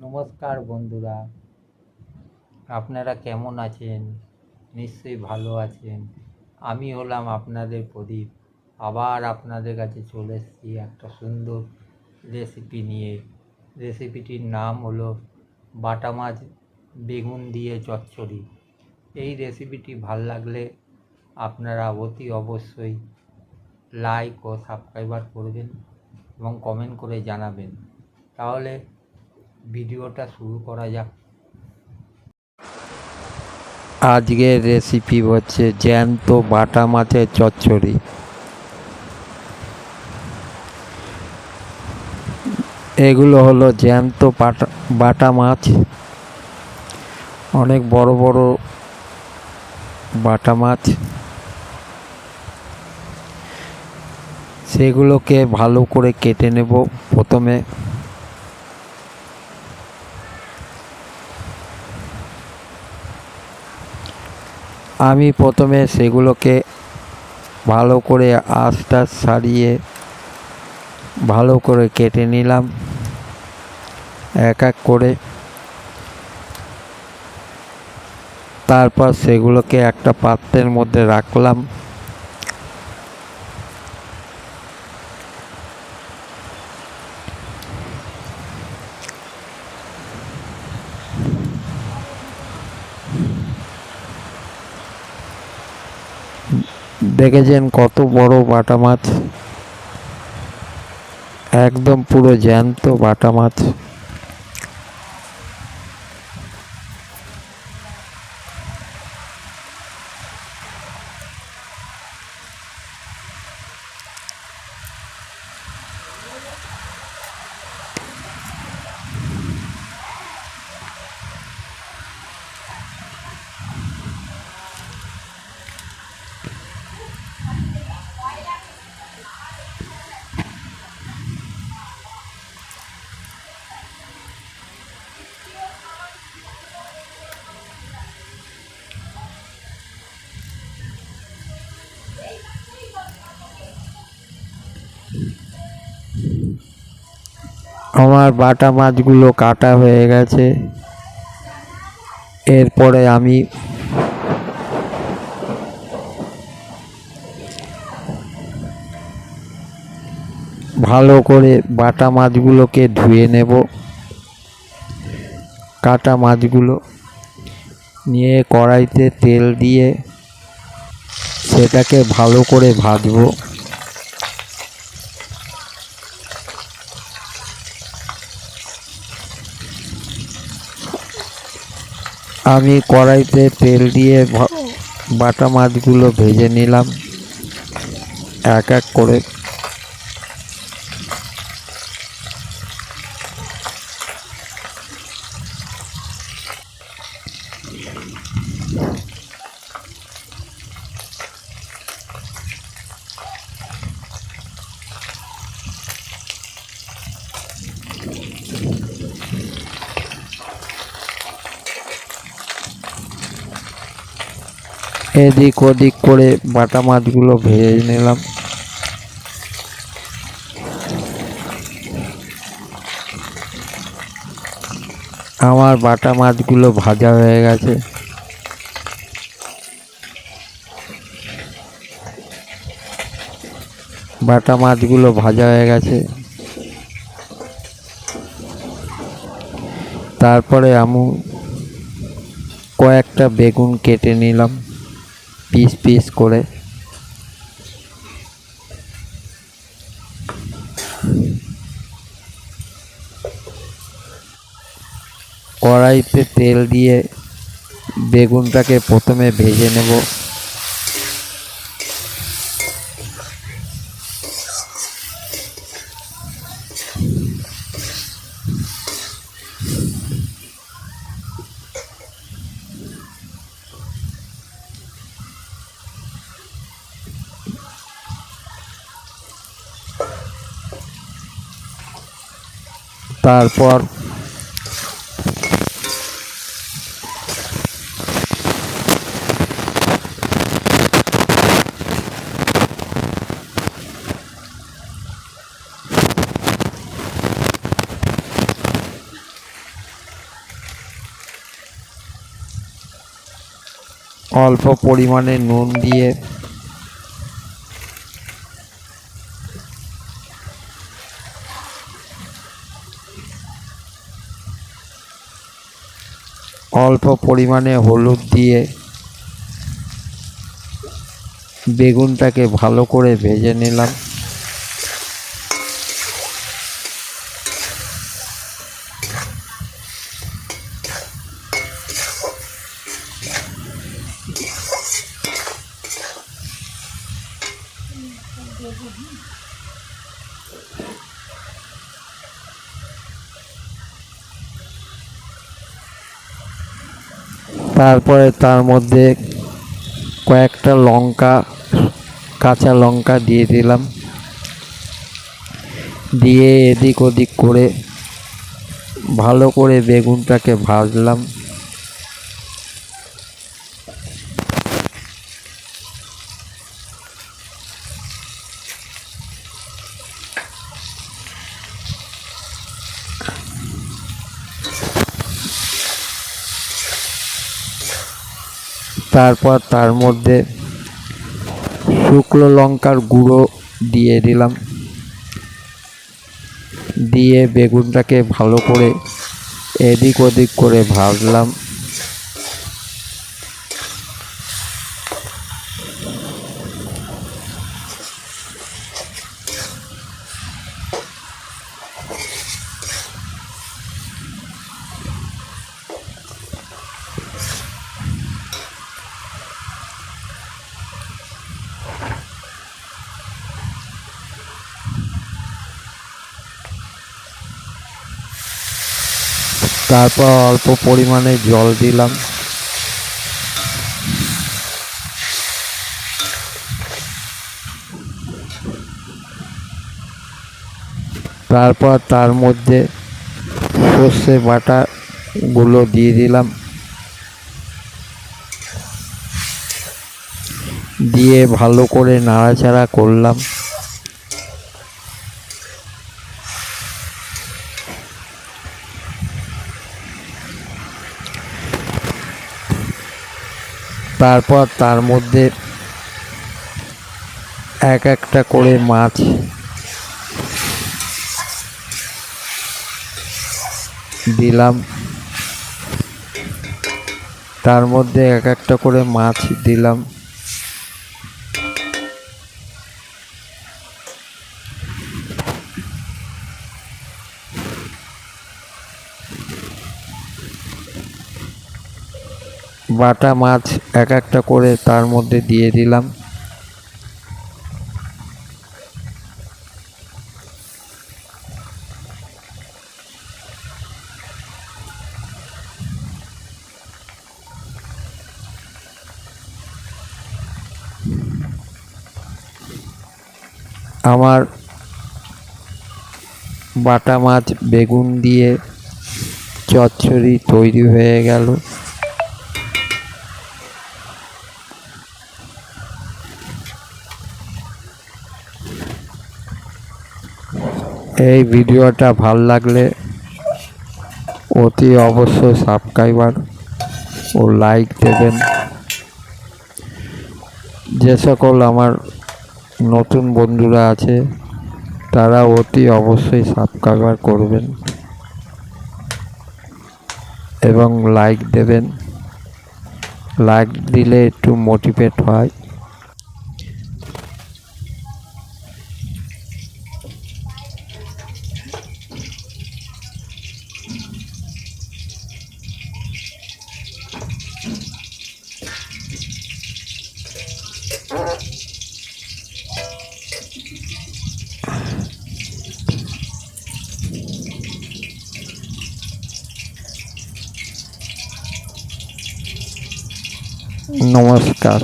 নমস্কার বন্ধুরা, আপনারা কেমন আছেন? নিশ্চয়ই ভালো আছেন। আমি হলাম আপনাদের প্রদীপ। আবার আপনাদের কাছে চলে এসেছি একটা সুন্দর রেসিপি নিয়ে। রেসিপিটির নাম হলো বাটা মাছ বেগুন দিয়ে চচ্চড়ি। এই রেসিপিটি ভাল লাগলে আপনারা অতি অবশ্যই লাইক ও সাবস্ক্রাইবার করবেন এবং কমেন্ট করে জানাবেন। তাহলে ভিডিওটা শুরু করা যাক। আজকের রেসিপি হচ্ছে জ্যান্ত বাটা মাছের চচ্চড়ি। এগুলো হলো জ্যান্ত বাটা মাছ, অনেক বড় বড় বাটা মাছ। সেগুলোকে ভালো করে কেটে নেব। প্রথমে সেগুলোকে ভালো করে আঁশটা ছাড়িয়ে ভালো করে কেটে নিলাম এক এক করে। তারপর সেগুলোকে একটা পাত্রের মধ্যে রাখলাম। দেখেছেন কত বড় বাটা মাছ, একদম পুরো জ্যান্ত বাটা মাছ। আমার বাটা মাছগুলো কাটা হয়ে গেছে। এরপরে আমি ভালো করে বাটা মাছগুলোকে ধুয়ে নেব। কাটা মাছগুলো নিয়ে কড়াইতে তেল দিয়ে সেটাকে ভালো করে ভাজবো। আমি কড়াইতে তেল দিয়ে বাটা মাছগুলো ভেজে নিলাম এক এক করে। এদিক ওদিক করে বাটা মাছগুলো ভেজে নিলাম। আমার বাটা মাছগুলো ভাজা হয়ে গেছে। বাটা মাছগুলো ভাজা হয়ে গেছে। তারপরে আমি কয়েকটা বেগুন কেটে নিলাম পিস পিস করে। কড়াইতে তেল দিয়ে বেগুনটাকে প্রথমে ভেজে নেব। তারপর অল্প পরিমাণে নুন দিয়ে অল্প পরিমাণে হলুদ দিয়ে বেগুনটাকে ভালো করে ভেজে নিলাম। তারপরে তার মধ্যে কয়েকটা কাঁচা লঙ্কা দিয়ে দিলাম, দিয়ে এদিক ওদিক করে ভালো করে বেগুনটাকে ভাজলাম। তারপর তার মধ্যে শুকনো লঙ্কার গুঁড়ো দিয়ে দিলাম, দিয়ে বেগুনটাকে ভালো করে এদিক ওদিক করে ভাজলাম। তারপর অল্প পরিমাণে জল দিলাম, তারপর তার মধ্যে সর্ষে বাটাগুলো দিয়ে দিলাম, দিয়ে ভালো করে নাড়াচাড়া করলাম। তারপর তার মধ্যে এক একটা করে মাছ দিলাম, তার মধ্যে এক একটা করে মাছ দিলাম। বাটা মাছ এক একটা করে তার মধ্যে দিয়ে দিলাম। আমার বাটা মাছ বেগুন দিয়ে চচ্চড়ি তৈরি হয়ে গেল। এই ভিডিওটা ভালো লাগলে অতি অবশ্যই সাবস্ক্রাইবার ও লাইক দেবেন। যে সকল আমার নতুন বন্ধুরা আছে তারা অতি অবশ্যই সাবস্ক্রাইবার করবেন এবং লাইক দেবেন। লাইক দিলে একটু মোটিভেট হয়। নমস্কার।